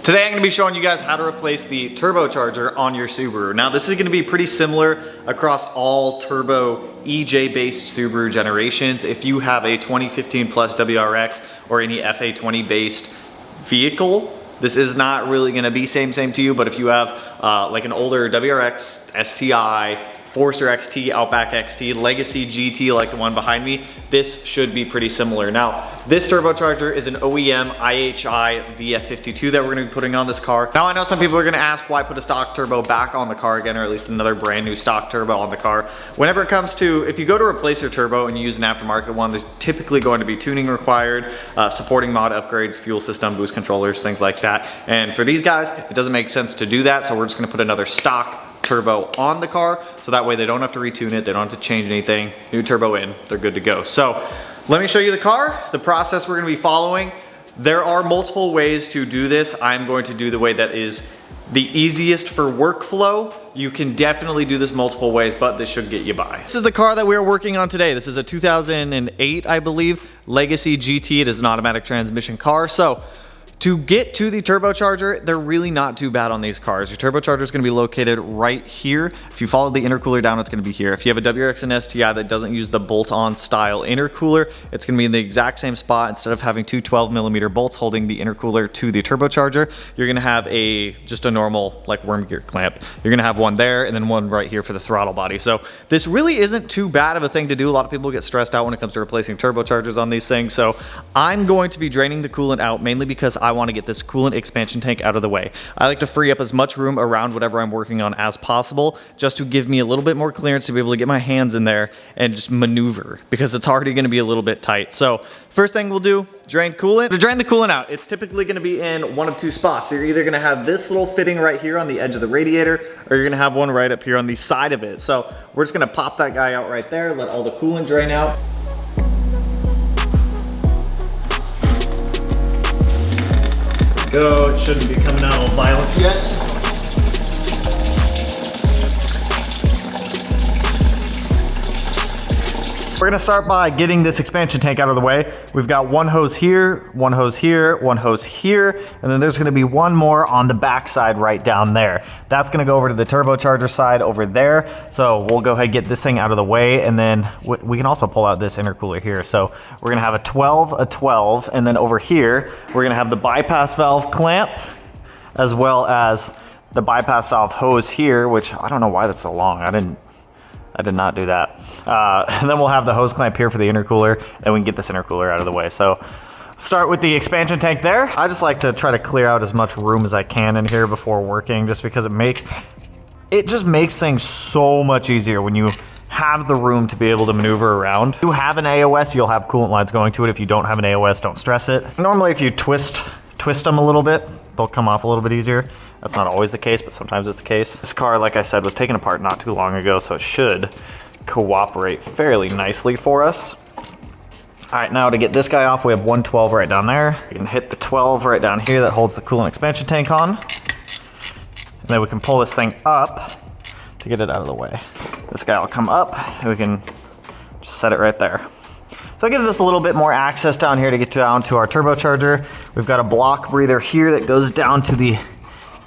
Today I'm going to be showing you guys how to replace the turbocharger on your Subaru. Now this is going to be pretty similar across all turbo EJ based Subaru generations. If you have a 2015 plus WRX or any FA20 based vehicle, this is not really going to be same to you, but if you have like an older WRX, STI, Forester XT, Outback XT, Legacy GT like the one behind me, this should be pretty similar. Now, this turbocharger is an OEM IHI VF52 that we're gonna be putting on this car. Now, I know some people are gonna ask why put a stock turbo back on the car again, or at least another brand new stock turbo on the car. Whenever it comes to, if you go to replace your turbo and you use an aftermarket one, there's typically going to be tuning required, supporting mod upgrades, fuel system, boost controllers, things like that. And for these guys, it doesn't make sense to do that, so we're just gonna put another stock turbo on the car, so that way they don't have to retune it, they don't have to change anything, new turbo in, they're good to go. So let me show you the car, the process we're gonna be following. There are multiple ways to do this. I'm going to do the way that is the easiest for workflow. You can definitely do this multiple ways, but this should get you by. This is the car that we are working on today. This is a 2008, I believe, Legacy GT. It is an automatic transmission car. So to get to the turbocharger, they're really not too bad on these cars. Your turbocharger is going to be located right here. If you follow the intercooler down, it's going to be here. If you have a WRX and STI that doesn't use the bolt-on style intercooler, it's going to be in the exact same spot. Instead of having two 12mm bolts holding the intercooler to the turbocharger, you're going to have just a normal like worm gear clamp. You're going to have one there and then one right here for the throttle body. So this really isn't too bad of a thing to do. A lot of people get stressed out when it comes to replacing turbochargers on these things. So I'm going to be draining the coolant out mainly because I want to get this coolant expansion tank out of the way. I like to free up as much room around whatever I'm working on as possible, just to give me a little bit more clearance to be able to get my hands in there and just maneuver, because it's already going to be a little bit tight. So first thing we'll do, drain coolant. To drain the coolant out, it's typically going to be in one of two spots. You're either going to have this little fitting right here on the edge of the radiator, or you're going to have one right up here on the side of it. So we're just going to pop that guy out right there, let all the coolant drain out. Go. It shouldn't be coming out all violent yet. We're gonna start by getting this expansion tank out of the way. We've got one hose here, one hose here, one hose here, and then there's gonna be one more on the back side right down there. That's gonna go over to the turbocharger side over there. So we'll go ahead and get this thing out of the way, and then we can also pull out this intercooler here. So we're gonna have a 12, and then over here, we're gonna have the bypass valve clamp, as well as the bypass valve hose here, which I don't know why that's so long. I did not do that. And then we'll have the hose clamp here for the intercooler, and we can get this intercooler out of the way. So start with the expansion tank there. I just like to try to clear out as much room as I can in here before working, just because it just makes things so much easier when you have the room to be able to maneuver around. If you have an AOS, you'll have coolant lines going to it. If you don't have an AOS, don't stress it. Normally, if you twist them a little bit, they'll come off a little bit easier. That's not always the case, but sometimes it's the case. This car, like I said, was taken apart not too long ago, so it should cooperate fairly nicely for us. All right, now to get this guy off, we have one 12 right down there. We can hit the 12 right down here that holds the coolant expansion tank on. And then we can pull this thing up to get it out of the way. This guy will come up, and we can just set it right there. So it gives us a little bit more access down here to get down to our turbocharger. We've got a block breather here that goes down to the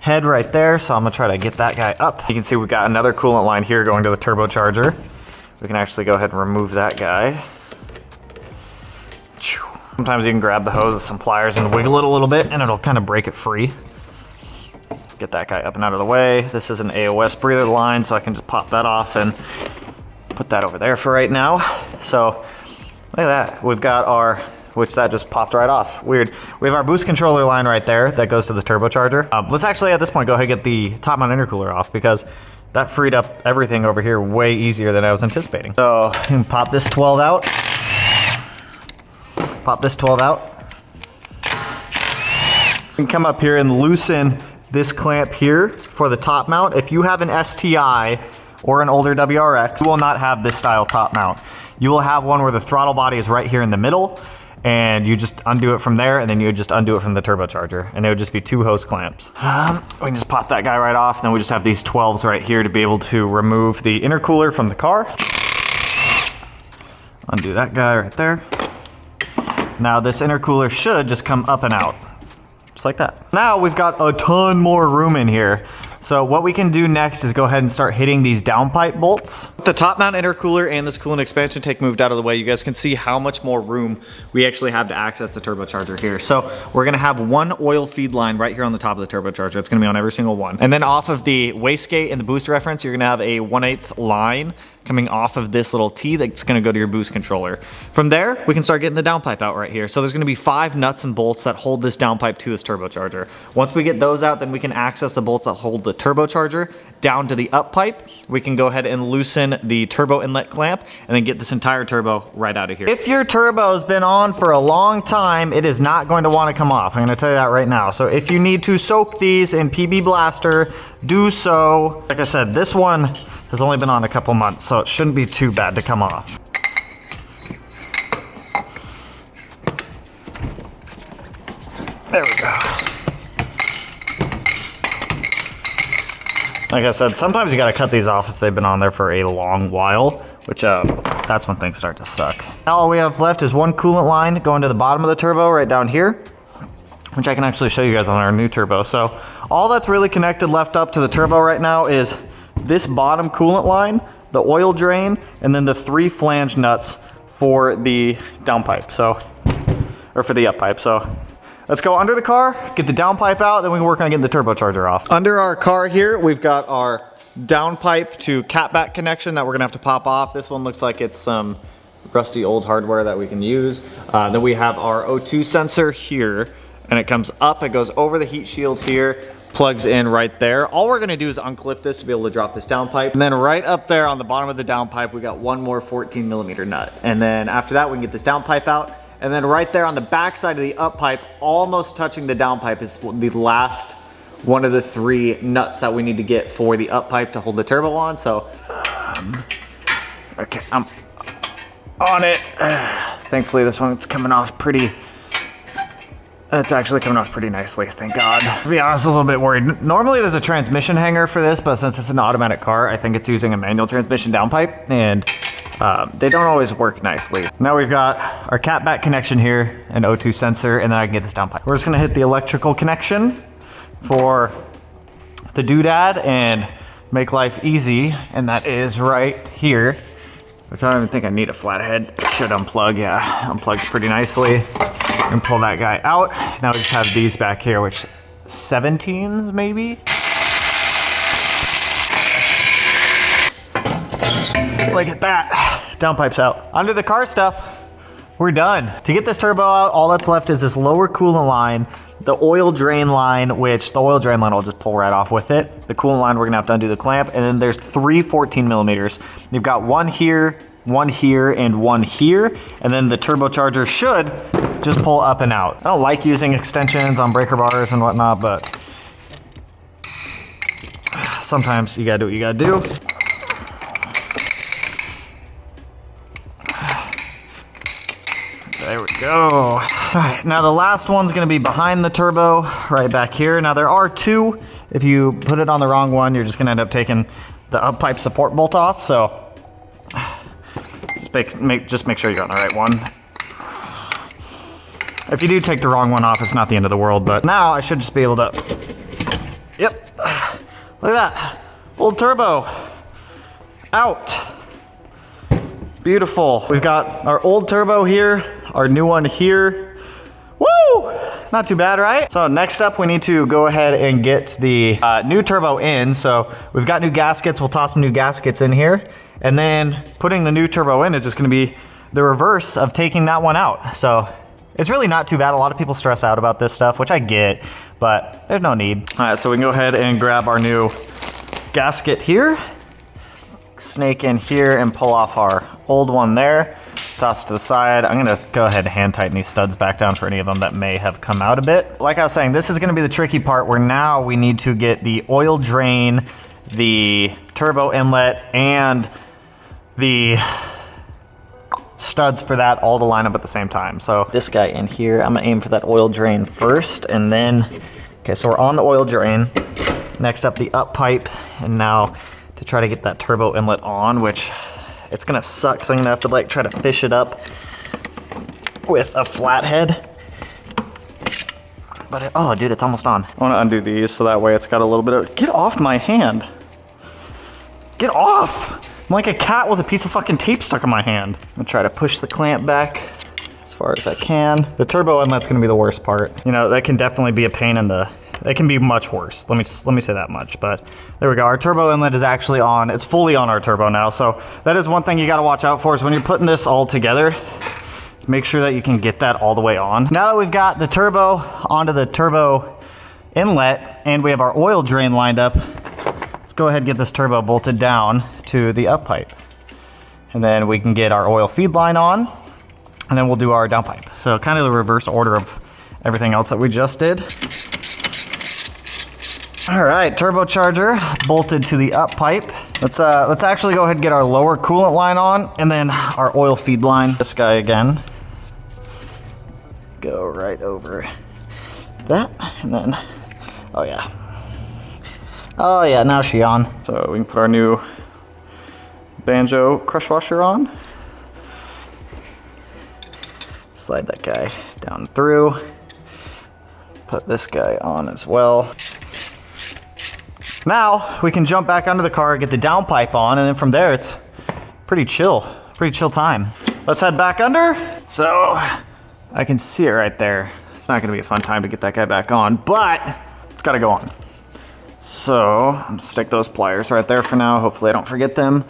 head right there. So I'm gonna try to get that guy up. You can see we've got another coolant line here going to the turbocharger. We can actually go ahead and remove that guy. Sometimes you can grab the hose with some pliers and wiggle it a little bit, and it'll kind of break it free. Get that guy up and out of the way. This is an AOS breather line, so I can just pop that off and put that over there for right now. So look at that. We've got our, which that just popped right off. Weird. We have our boost controller line right there that goes to the turbocharger. Let's actually at this point go ahead and get the top mount intercooler off, because that freed up everything over here way easier than I was anticipating. So you can pop this 12 out. Pop this 12 out. You can come up here and loosen this clamp here for the top mount. If you have an STI or an older WRX, you will not have this style top mount. You will have one where the throttle body is right here in the middle, and you just undo it from there, and then you would just undo it from the turbocharger, and it would just be two hose clamps. We can just pop that guy right off, and then we just have these 12s right here to be able to remove the intercooler from the car. Undo that guy right there. Now this intercooler should just come up and out. just like that. Now we've got a ton more room in here. So what we can do next is go ahead and start hitting these downpipe bolts. The top mount intercooler and this coolant expansion tank moved out of the way. You guys can see how much more room we actually have to access the turbocharger here. So we're gonna have one oil feed line right here on the top of the turbocharger. It's gonna be on every single one. And then off of the wastegate and the boost reference, you're gonna have a 1/8 line coming off of this little T that's gonna go to your boost controller. From there, we can start getting the downpipe out right here. So there's gonna be 5 nuts and bolts that hold this downpipe to this turbocharger. Once we get those out, then we can access the bolts that hold the turbocharger down to the up pipe. We can go ahead and loosen the turbo inlet clamp and then get this entire turbo right out of here. If your turbo's been on for a long time, it is not going to want to come off. I'm going to tell you that right now. So if you need to soak these in PB Blaster, do so. Like I said, this one has only been on a couple months, so it shouldn't be too bad to come off. There we go. Like I said, sometimes you gotta cut these off if they've been on there for a long while, which that's when things start to suck. Now all we have left is one coolant line going to the bottom of the turbo right down here, which I can actually show you guys on our new turbo. So all that's really connected left up to the turbo right now is this bottom coolant line, the oil drain, and then the 3 flange nuts for the downpipe, or for the up pipe. So let's go under the car, get the downpipe out, then we can work on getting the turbocharger off. Under our car here, we've got our downpipe to catback connection that we're gonna have to pop off. This one looks like it's some rusty old hardware that we can use. Then we have our O2 sensor here, and it comes up, it goes over the heat shield here, plugs in right there. All we're gonna do is unclip this to be able to drop this downpipe. And then right up there on the bottom of the downpipe, we got one more 14mm nut. And then after that, we can get this downpipe out. And then right there on the back side of the up pipe, almost touching the downpipe, is the last one of the 3 nuts that we need to get for the up pipe to hold the turbo on. So, okay, I'm on it. Thankfully this one's coming off pretty, it's actually coming off pretty nicely, thank God. To be honest, a little bit worried. Normally there's a transmission hanger for this, but since it's an automatic car, I think it's using a manual transmission downpipe, and they don't always work nicely. Now we've got our catback connection here, an O2 sensor, and then I can get this downpipe. We're just gonna hit the electrical connection for the doodad and make life easy, and that is right here, which I don't even think I need a flathead. It should unplug, yeah, unplugs pretty nicely. And pull that guy out. Now we just have these back here, which 17s maybe? Look at that, downpipe's out. Under the car stuff, we're done. To get this turbo out, all that's left is this lower coolant line, the oil drain line, which the oil drain line will just pull right off with it. The coolant line, we're gonna have to undo the clamp, and then there's 3 14mm. You've got one here, and one here, and then the turbocharger should just pull up and out. I don't like using extensions on breaker bars and whatnot, but sometimes you gotta do what you gotta do. There we go. All right, now the last one's gonna be behind the turbo, right back here. Now there are 2. If you put it on the wrong one, you're just gonna end up taking the up pipe support bolt off, so just make sure you're on the right one. If you do take the wrong one off, it's not the end of the world, but now I should just be able to, yep, look at that, old turbo, out. Beautiful. We've got our old turbo here, our new one here. Woo! Not too bad, right? So next up, we need to go ahead and get the new turbo in. So we've got new gaskets. We'll toss some new gaskets in here. And then putting the new turbo in is just gonna be the reverse of taking that one out. So it's really not too bad. A lot of people stress out about this stuff, which I get, but there's no need. All right, so we can go ahead and grab our new gasket here, snake in here and pull off our old one there, toss it to the side. I'm gonna go ahead and hand tighten these studs back down for any of them that may have come out a bit. Like I was saying, this is gonna be the tricky part where now we need to get the oil drain, the turbo inlet, and the studs for that all to line up at the same time. So this guy in here, I'm gonna aim for that oil drain first, and then, okay, so we're on the oil drain. Next up, the up pipe, and now to try to get that turbo inlet on, which it's gonna suck, so I'm gonna have to like try to fish it up with a flathead. but oh dude, it's almost on. I want to undo these so that way it's got a little bit of, get off my hand. Get off! I'm like a cat with a piece of fucking tape stuck in my hand. I'm gonna try to push the clamp back as far as I can. The turbo inlet's gonna be the worst part. You know, that can definitely be a pain in the, it can be much worse. Let me say that much, but there we go. Our turbo inlet is actually on. It's fully on our turbo now. So that is one thing you gotta watch out for is when you're putting this all together, make sure that you can get that all the way on. Now that we've got the turbo onto the turbo inlet and we have our oil drain lined up, let's go ahead and get this turbo bolted down to the up pipe. And then we can get our oil feed line on, and then we'll do our downpipe. So kind of the reverse order of everything else that we just did. All right, turbocharger bolted to the up pipe. Let's actually go ahead and get our lower coolant line on, and then our oil feed line. This guy again. Go right over that, and then, oh yeah. Oh yeah, now she's on. So we can put our new banjo crush washer on. Slide that guy down through. Put this guy on as well. Now we can jump back under the car, get the downpipe on, and then from there it's pretty chill time. Let's head back under. So I can see it right there. It's not gonna be a fun time to get that guy back on, but it's gotta go on. So I'm gonna stick those pliers right there for now. Hopefully I don't forget them.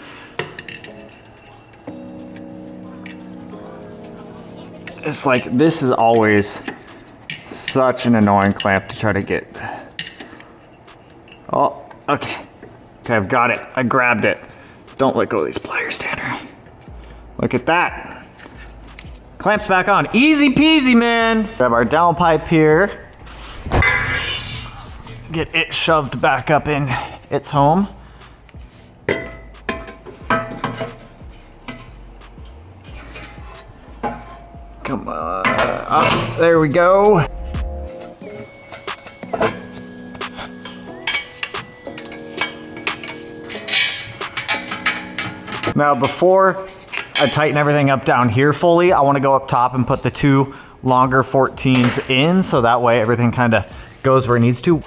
It's like, this is always such an annoying clamp to try to get. Oh, okay. Okay, I've got it. I grabbed it. Don't let go of these pliers, Tanner. Look at that. Clamps back on. Easy peasy, man. Grab our downpipe here. Get it shoved back up in its home. Come on. Up. There we go. Now before I tighten everything up down here fully, I want to go up top and put the two longer 14s in, so that way everything kind of goes where it needs to.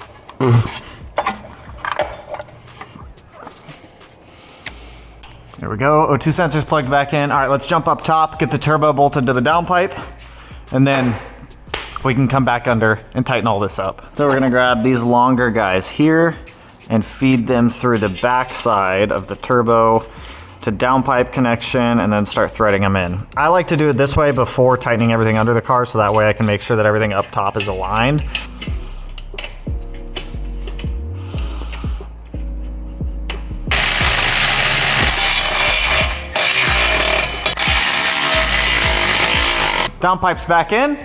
There we go. O2 sensors plugged back in. All right, let's jump up top, get the turbo bolted to the downpipe, and then we can come back under and tighten all this up. So we're gonna grab these longer guys here and feed them through the back side of the turbo to downpipe connection, and then start threading them in. I like to do it this way before tightening everything under the car, so that way I can make sure that everything up top is aligned. Downpipe's back in.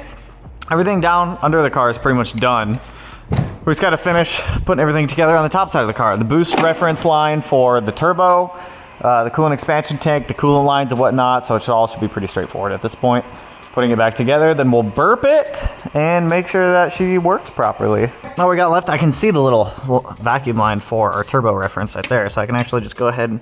Everything down under the car is pretty much done. We just gotta finish putting everything together on the top side of the car. The boost reference line for the turbo, the coolant expansion tank, the coolant lines and whatnot, so it should be pretty straightforward at this point. Putting it back together, then we'll burp it and make sure that she works properly. All we got left, I can see the little vacuum line for our turbo reference right there, so I can actually just go ahead and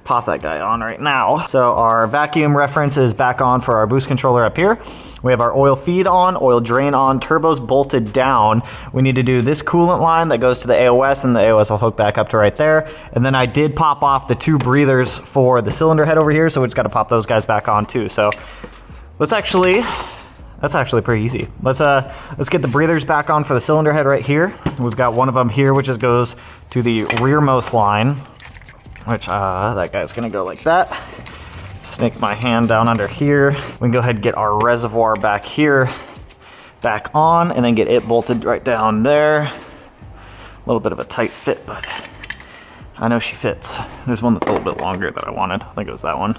pop that guy on right now. So our vacuum reference is back on for our boost controller up here. We have our oil feed on, oil drain on, turbos bolted down. We need to do this coolant line that goes to the AOS, and the AOS will hook back up to right there. And then I did pop off the two breathers for the cylinder head over here, so we just gotta pop those guys back on too. So that's actually pretty easy. Let's get the breathers back on for the cylinder head right here. We've got one of them here, which goes to the rearmost line, which that guy's gonna go like that. Snake my hand down under here. We can go ahead and get our reservoir back here, back on, and then get it bolted right down there. A little bit of a tight fit, but I know she fits. There's one that's a little bit longer that I wanted. I think it was that one.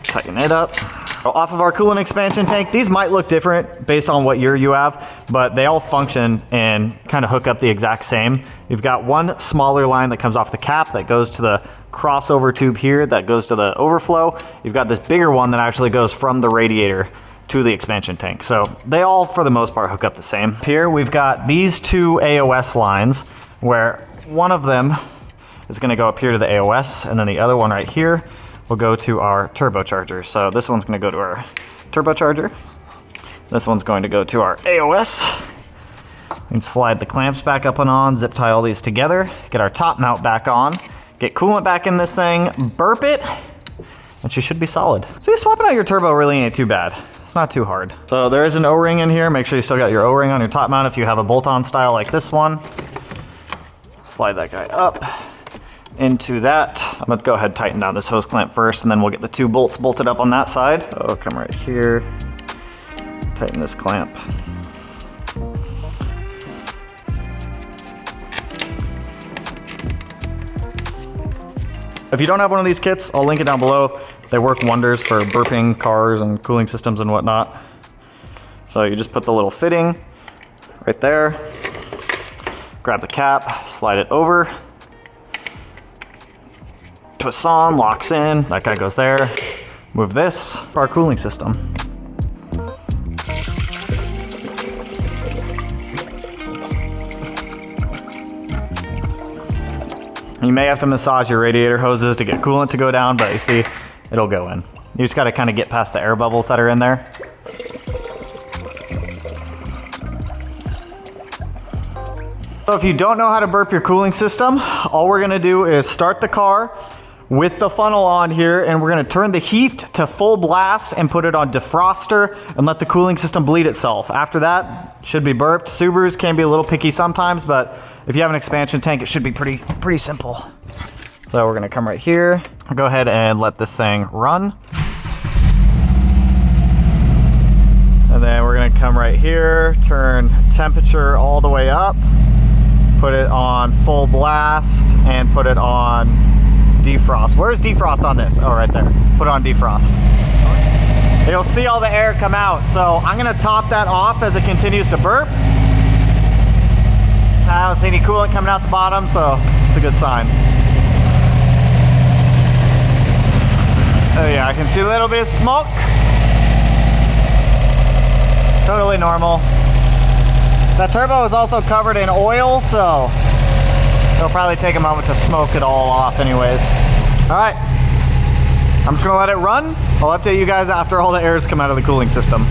Tighten it up. Off of our coolant expansion tank, these might look different based on what year you have, but they all function and kind of hook up the exact same. You've got one smaller line that comes off the cap that goes to the crossover tube here that goes to the overflow. You've got this bigger one that actually goes from the radiator to the expansion tank. So they all, for the most part, hook up the same. Here we've got these two AOS lines where one of them is gonna go up here to the AOS, and then the other one right here will go to our turbocharger. So this one's gonna go to our turbocharger. This one's going to go to our AOS. And slide the clamps back up and on, zip tie all these together, get our top mount back on, get coolant back in this thing, burp it, and she should be solid. See, swapping out your turbo really ain't too bad. It's not too hard. So there is an O-ring in here. Make sure you still got your O-ring on your top mount if you have a bolt-on style like this one. Slide that guy up into that. I'm gonna go ahead and tighten down this hose clamp first, and then we'll get the 2 bolts bolted up on that side. So come right here, tighten this clamp. If you don't have one of these kits, I'll link it down below. They work wonders for burping cars and cooling systems and whatnot. So you just put the little fitting right there, grab the cap, slide it over, twist on, locks in, that guy goes there. Move this for our cooling system. You may have to massage your radiator hoses to get coolant to go down, but you see, it'll go in. You just gotta kind of get past the air bubbles that are in there. So if you don't know how to burp your cooling system, all we're gonna do is start the car with the funnel on here, and we're gonna turn the heat to full blast and put it on defroster and let the cooling system bleed itself. After that, should be burped. Subarus can be a little picky sometimes, but if you have an expansion tank, it should be pretty simple. So we're gonna come right here, go ahead and let this thing run. And then we're gonna come right here, turn temperature all the way up, put it on full blast, and put it on defrost. Where's defrost on this? Oh, right there. Put it on defrost. You'll see all the air come out. So I'm gonna top that off as it continues to burp. I don't see any coolant coming out the bottom, so it's a good sign. Oh yeah, I can see a little bit of smoke. Totally normal. That turbo is also covered in oil, so it'll probably take a moment to smoke it all off anyways. All right, I'm just gonna let it run. I'll update you guys after all the airs come out of the cooling system.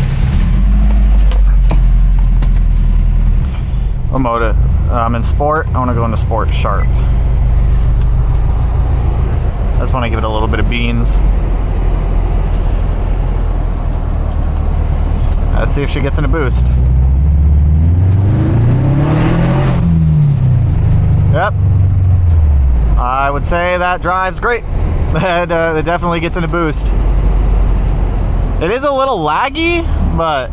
What mode? I'm in sport. I wanna go into sport sharp. I just wanna give it a little bit of beans. Let's see if she gets in a boost. Yep. I would say that drives great. It definitely gets in a boost. It is a little laggy, but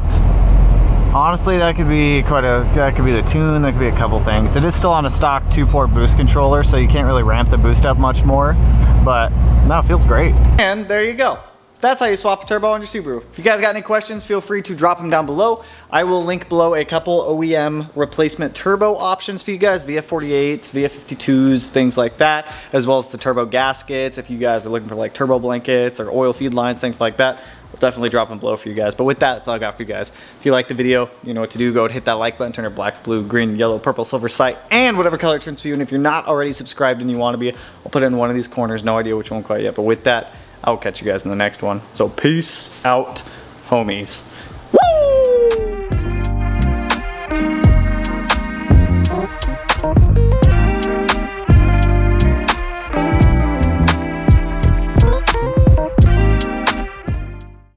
honestly, that could be that could be the tune, that could be a couple things. It is still on a stock 2-port boost controller, so you can't really ramp the boost up much more, but no, it feels great. And there you go. That's how you swap a turbo on your Subaru. If you guys got any questions, feel free to drop them down below. I will link below a couple OEM replacement turbo options for you guys, VF48s, VF52s, things like that, as well as the turbo gaskets. If you guys are looking for like turbo blankets or oil feed lines, things like that, I'll definitely drop them below for you guys. But with that, that's all I got for you guys. If you like the video, you know what to do. Go ahead and hit that like button, turn your black, blue, green, yellow, purple, silver sight, and whatever color it turns for you. And if you're not already subscribed and you want to be, I'll put it in one of these corners. No idea which one quite yet, but with that, I'll catch you guys in the next one. So peace out, homies. Woo!